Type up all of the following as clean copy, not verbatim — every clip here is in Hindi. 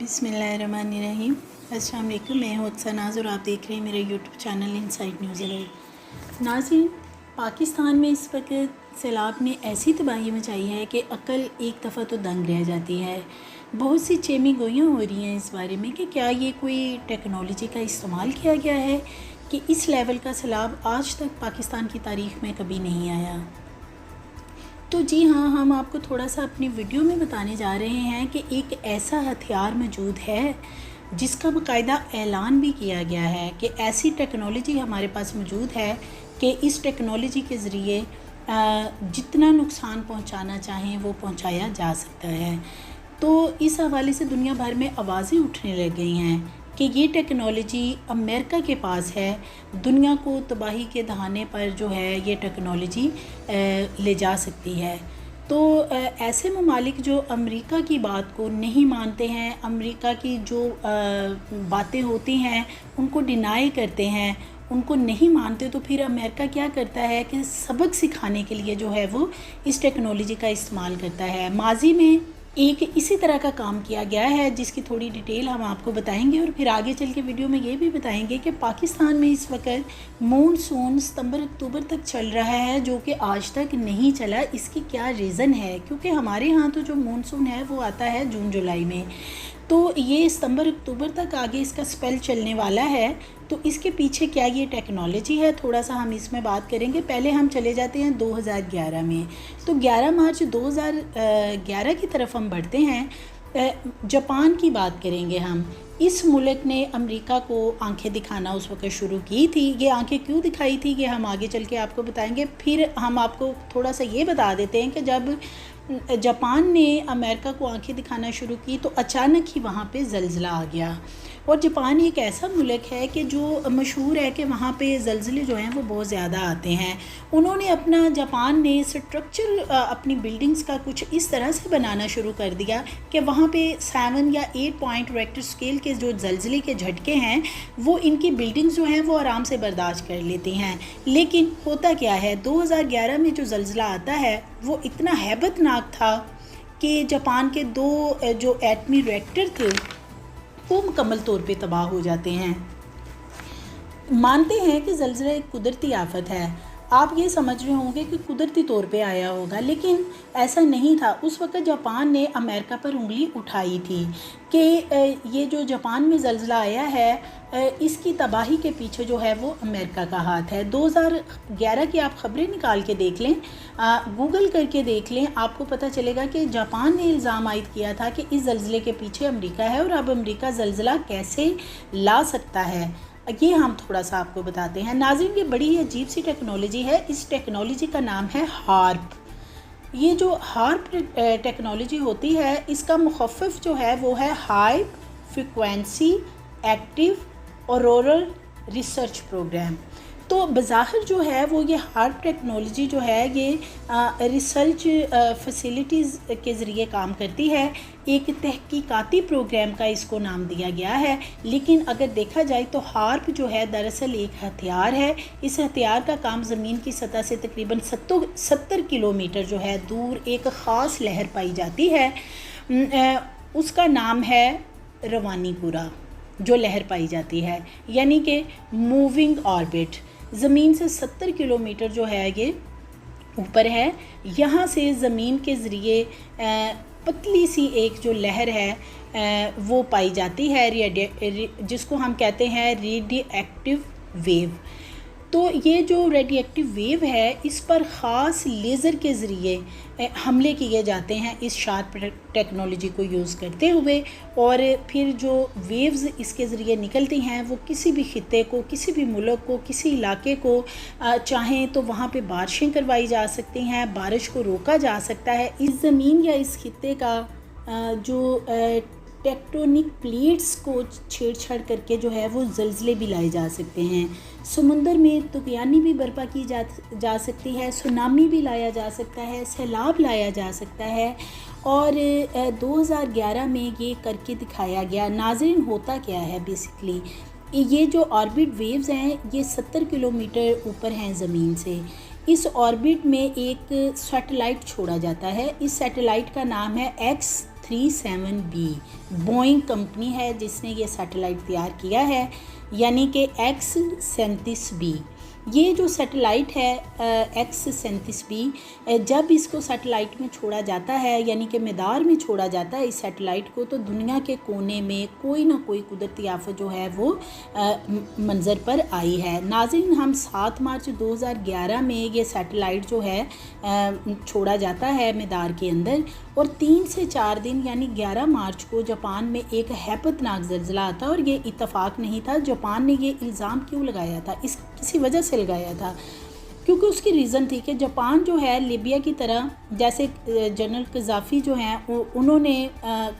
बिस्मिल्लाहिर्रहमानिर्रहीम। अस्सलाम वालेकुम। मैं हूं सनाज़ और आप देख रहे हैं मेरे YouTube channel inside news alert. नाज़रीन, पाकिस्तान में इस वक्त सैलाब ने ऐसी तबाही मचाई है कि अकल एक दफ़ा तो दंग रह जाती है। बहुत सी चेमी गोइयाँ हो रही हैं इस बारे में कि क्या ये कोई टेक्नोलॉजी का इस्तेमाल किया गया है कि इस लेवल का सैलाब आज तक पाकिस्तान की तारीख़ में कभी नहीं आया। तो जी हाँ, हम आपको थोड़ा सा अपनी वीडियो में बताने जा रहे हैं कि एक ऐसा हथियार मौजूद है जिसका बाकायदा ऐलान भी किया गया है कि ऐसी टेक्नोलॉजी हमारे पास मौजूद है कि इस टेक्नोलॉजी के ज़रिए जितना नुकसान पहुंचाना चाहें वो पहुंचाया जा सकता है। तो इस हवाले से दुनिया भर में आवाज़ें उठने लग गई हैं कि ये टेक्नोलॉजी अमेरिका के पास है, दुनिया को तबाही के दहाने पर जो है ये टेक्नोलॉजी ले जा सकती है। तो ऐसे ममालिक जो अमेरिका की बात को नहीं मानते हैं, अमेरिका की जो बातें होती हैं उनको डिनाई करते हैं, उनको नहीं मानते, तो फिर अमेरिका क्या करता है कि सबक सिखाने के लिए जो है वो इस टेक्नोलॉजी का इस्तेमाल करता है। माजी में एक इसी तरह का काम किया गया है जिसकी थोड़ी डिटेल हम आपको बताएंगे और फिर आगे चल के वीडियो में ये भी बताएंगे कि पाकिस्तान में इस वक्त मानसून सितंबर अक्टूबर तक चल रहा है जो कि आज तक नहीं चला। इसकी क्या रीज़न है? क्योंकि हमारे यहाँ तो जो मानसून है वो आता है जून जुलाई में, तो ये सितंबर अक्टूबर तक आगे इसका स्पेल चलने वाला है। तो इसके पीछे क्या ये टेक्नोलॉजी है, थोड़ा सा हम इसमें बात करेंगे। पहले हम चले जाते हैं 2011 में। तो 11 मार्च 2011 की तरफ हम बढ़ते हैं। जापान की बात करेंगे हम। इस मुल्क ने अमेरिका को आंखें दिखाना उस वक्त शुरू की थी। ये आंखें क्यों दिखाई थी ये हम आगे चल के आपको बताएंगे। फिर हम आपको थोड़ा सा ये बता देते हैं कि जब जापान ने अमेरिका को आंखें दिखाना शुरू की तो अचानक ही वहाँ पे ज़लज़ला आ गया। और जापान एक ऐसा मुल्क है कि जो मशहूर है कि वहाँ पे ज़लज़ले जो हैं वो बहुत ज़्यादा आते हैं। उन्होंने अपना जापान ने स्ट्रक्चर अपनी बिल्डिंग्स का कुछ इस तरह से बनाना शुरू कर दिया कि वहाँ पे 7 या 8 पॉइंट रेक्टर स्केल के जो ज़लज़ले के झटके हैं वो इनकी बिल्डिंग्स जो हैं वो आराम से बर्दाश्त कर लेती हैं। लेकिन होता क्या है, 2011 में जो ज़लज़ला आता है वो इतना हैबतनाक था कि जापान के 2 जो एटमी रिएक्टर थे वो मुकम्मल तौर पे तबाह हो जाते हैं। मानते हैं कि ज़लज़ला एक कुदरती आफत है। आप ये समझ रहे होंगे कि कुदरती तौर पे आया होगा, लेकिन ऐसा नहीं था। उस वक्त जापान ने अमेरिका पर उंगली उठाई थी कि ये जो जापान में ज़लज़ला आया है इसकी तबाही के पीछे जो है वो अमेरिका का हाथ है। 2011 की आप ख़बरें निकाल के देख लें, गूगल करके देख लें, आपको पता चलेगा कि जापान ने इल्ज़ाम आयद किया था कि इस ज़लज़ले के पीछे अमेरिका है और अब अमेरिका ज़लज़ला कैसे ला सकता है ये हम थोड़ा सा आपको बताते हैं। नाज़रीन, ये बड़ी अजीब सी टेक्नोलॉजी है। इस टेक्नोलॉजी का नाम है हार्प। ये जो हार्प टेक्नोलॉजी होती है इसका मुख़फ़्फ़िफ़ जो है वो है high frequency active auroral research programme. तो बज़ाहिर जो है वो ये हार्प टेक्नोलॉजी जो है ये रिसर्च फैसिलिटीज़ के ज़रिए काम करती है। एक तहकीकाती प्रोग्राम का इसको नाम दिया गया है। लेकिन अगर देखा जाए तो हार्प जो है दरअसल एक हथियार है। इस हथियार का काम ज़मीन की सतह से तकरीबन 70 किलोमीटर जो है दूर एक ख़ास लहर पाई जाती है। उसका नाम है रवानीपुरा जो लहर पाई जाती है, यानी कि मूविंग ऑर्बिट। ज़मीन से 70 किलोमीटर जो है ये ऊपर है। यहाँ से ज़मीन के ज़रिए पतली सी एक जो लहर है वो पाई जाती है जिसको हम कहते हैं रेडियोएक्टिव वेव। तो ये जो रेडियोएक्टिव वेव है इस पर ख़ास लेज़र के ज़रिए हमले किए जाते हैं इस शार्प टेक्नोलॉजी को यूज़ करते हुए। और फिर जो वेव्स इसके ज़रिए निकलती हैं वो किसी भी ख़ित्ते को, किसी भी मुल्क को, किसी इलाके को चाहें तो वहाँ पे बारिशें करवाई जा सकती हैं, बारिश को रोका जा सकता है। इस ज़मीन या इस खित्ते का जो टेक्टोनिक प्लेट्स को छेड़छाड़ करके जो है वो ज़लज़ले भी लाए जा सकते हैं। समुंदर में तुग़यानी भी बर्पा की जा सकती है, सुनामी भी लाया जा सकता है, सैलाब लाया जा सकता है। और 2011 में ये करके दिखाया गया। नाज़रीन, होता क्या है बेसिकली, ये जो ऑर्बिट वेव्स हैं ये 70 किलोमीटर ऊपर हैं ज़मीन से। इस ऑर्बिट में एक सैटेलाइट छोड़ा जाता है। इस सैटेलाइट का नाम है X-37B बोइंग कंपनी है जिसने ये सैटेलाइट तैयार किया है, यानी कि X-37B। ये जो सैटेलाइट है X-37B, जब इसको सैटेलाइट में छोड़ा जाता है यानी कि मैदार में छोड़ा जाता है इस सैटेलाइट को, तो दुनिया के कोने में कोई ना कोई कुदरती आफत जो है वो मंज़र पर आई है। नाज़रीन, हम 7 मार्च 2011 में ये सैटेलाइट जो है छोड़ा जाता है मैदार के अंदर, और 3 से 4 दिन यानी 11 मार्च को जापान में एक हैबतनाक ज़लज़ला आता है। और ये इत्तफाक नहीं था। जापान ने ये इल्ज़ाम क्यों लगाया था, इस किसी वजह से लगाया था, क्योंकि उसकी रीज़न थी कि जापान जो है लीबिया की तरह, जैसे जनरल कज़ाफ़ी जो हैं उन्होंने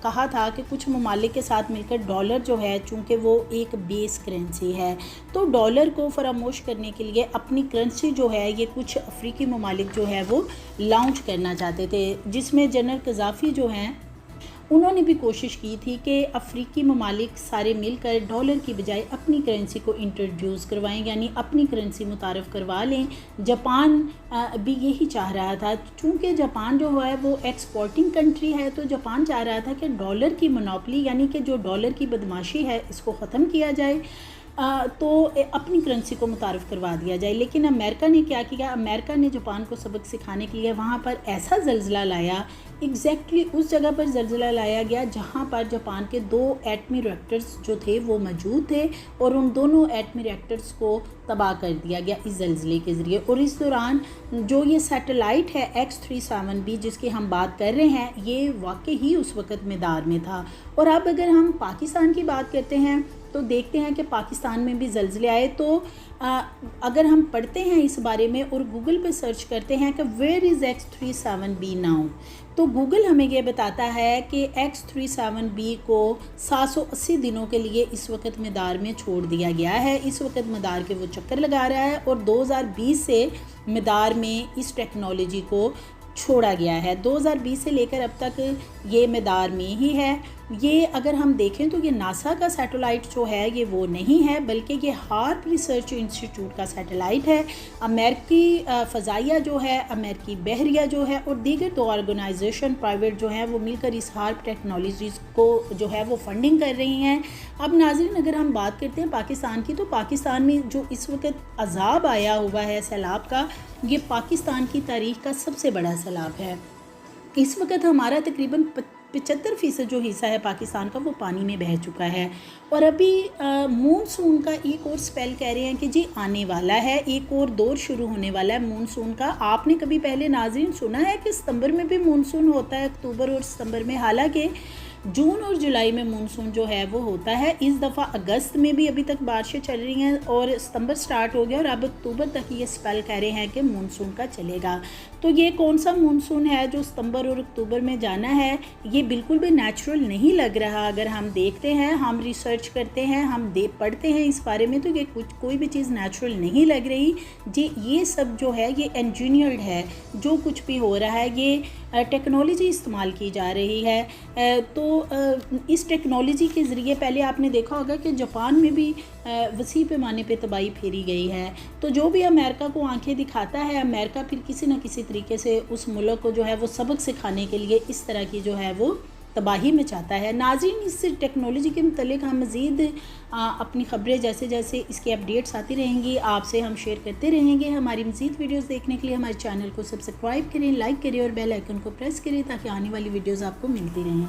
कहा था कि कुछ ममालिक के साथ मिलकर डॉलर जो है, चूँकि वो एक बेस करेंसी है, तो डॉलर को फरामोश करने के लिए अपनी करेंसी जो है ये कुछ अफ्रीकी ममालिक जो है वो लॉन्च करना चाहते थे, जिसमें जनरल कज़ाफ़ी जो हैं उन्होंने भी कोशिश की थी कि अफ्रीकी ममालिक सारे मिलकर डॉलर की बजाय अपनी करेंसी को इंट्रोड्यूस करवाएं, यानी अपनी करेंसी मुतारफ़ करवा लें। जापान भी यही चाह रहा था। चूँकि जापान जो है वो एक्सपोर्टिंग कंट्री है, तो जापान चाह रहा था कि डॉलर की मोनोपोली यानी कि जो डॉलर की बदमाशी है इसको ख़त्म किया जाए, तो अपनी करेंसी को मुतारफ़ करवा दिया जाए। लेकिन अमेरिका ने क्या किया, अमेरिका ने जापान को सबक सिखाने के लिए वहाँ पर ऐसा ज़लज़ला लाया, एग्जैक्टली उस जगह पर ज़लज़ला लाया गया जहाँ पर जापान के 2 एटमी रिएक्टर्स जो थे वो मौजूद थे, और उन दोनों एटमी रिएक्टर्स को तबाह कर दिया गया इस ज़लज़ले के ज़रिए। और इस दौरान जो ये सैटेलाइट है X-37B जिसकी हम बात कर रहे हैं, ये वाकई ही उस वक़्त मैदार में था। और अब अगर हम पाकिस्तान की बात करते हैं तो देखते हैं कि पाकिस्तान में भी ज़लज़ले आए। तो अगर हम पढ़ते हैं इस बारे में और गूगल पे सर्च करते हैं कि वेयर इज़ X-37B नाउ, तो गूगल हमें ये बताता है कि X-37B को 780 दिनों के लिए इस वक्त मैदार में छोड़ दिया गया है। इस वक्त मैदार के वो चक्कर लगा रहा है और 2020 से मैदार में इस टेक्नोलॉजी को छोड़ा गया है। 2020 से लेकर अब तक ये मैदार में ही है। ये अगर हम देखें तो ये नासा का सैटेलाइट जो है ये वो नहीं है, बल्कि ये हार्प रिसर्च इंस्टीट्यूट का सैटेलाइट है। अमेरिकी फ़ज़ाइया जो है, अमेरिकी बहरिया जो है और दीगर 2 ऑर्गेनाइजेशन प्राइवेट जो हैं वो मिलकर इस हार्प टेक्नोलॉजीज़ को जो है वो फंडिंग कर रही हैं। अब नाज़रीन, अगर हम बात करते हैं पाकिस्तान की, तो पाकिस्तान में जो इस वक्त अज़ाब आया हुआ है सैलाब का, ये पाकिस्तान की तारीख़ का सबसे बड़ा सैलाब है। इस वक्त हमारा तकरीबन 75% जो हिस्सा है पाकिस्तान का वो पानी में बह चुका है। और अभी मानसून का एक और स्पेल कह रहे हैं कि जी आने वाला है, एक और दौर शुरू होने वाला है मानसून का। आपने कभी पहले नाज़रीन सुना है कि सितंबर में भी मानसून होता है, अक्टूबर और सितंबर में? हालांकि जून और जुलाई में मानसून जो है वो होता है। इस दफ़ा अगस्त में भी अभी तक बारिशें चल रही हैं और सितंबर स्टार्ट हो गया और अब अक्टूबर तक ये स्पेल कह रहे हैं कि मानसून का चलेगा। तो ये कौन सा मानसून है जो सितंबर और अक्टूबर में जाना है, ये बिल्कुल भी नेचुरल नहीं लग रहा। अगर हम देखते हैं, हम रिसर्च करते हैं, हम पढ़ते हैं इस बारे में, तो ये कोई भी चीज़ नेचुरल नहीं लग रही जी। ये सब जो है ये इंजीनियर्ड है। जो कुछ भी हो रहा है ये टेक्नोलॉजी इस्तेमाल की जा रही है। तो इस टेक्नोलॉजी के ज़रिए पहले आपने देखा होगा कि जापान में भी वसी पैमाने पे तबाही फेरी गई है। तो जो भी अमेरिका को आंखें दिखाता है, अमेरिका फिर किसी न किसी तरीके से उस मुल्क को जो है वो सबक सिखाने के लिए इस तरह की जो है वो तबाही में चाहता है। नाज़रीन, इस टेक्नोलॉजी के मतलब हम मज़ीद अपनी ख़बरें जैसे जैसे इसके अपडेट्स आती रहेंगी आपसे हम शेयर करते रहेंगे। हमारी मज़ीद वीडियोस देखने के लिए हमारे चैनल को सब्सक्राइब करें, लाइक करें और बेल आइकन को प्रेस करें ताकि आने वाली वीडियोस आपको मिलती रहें।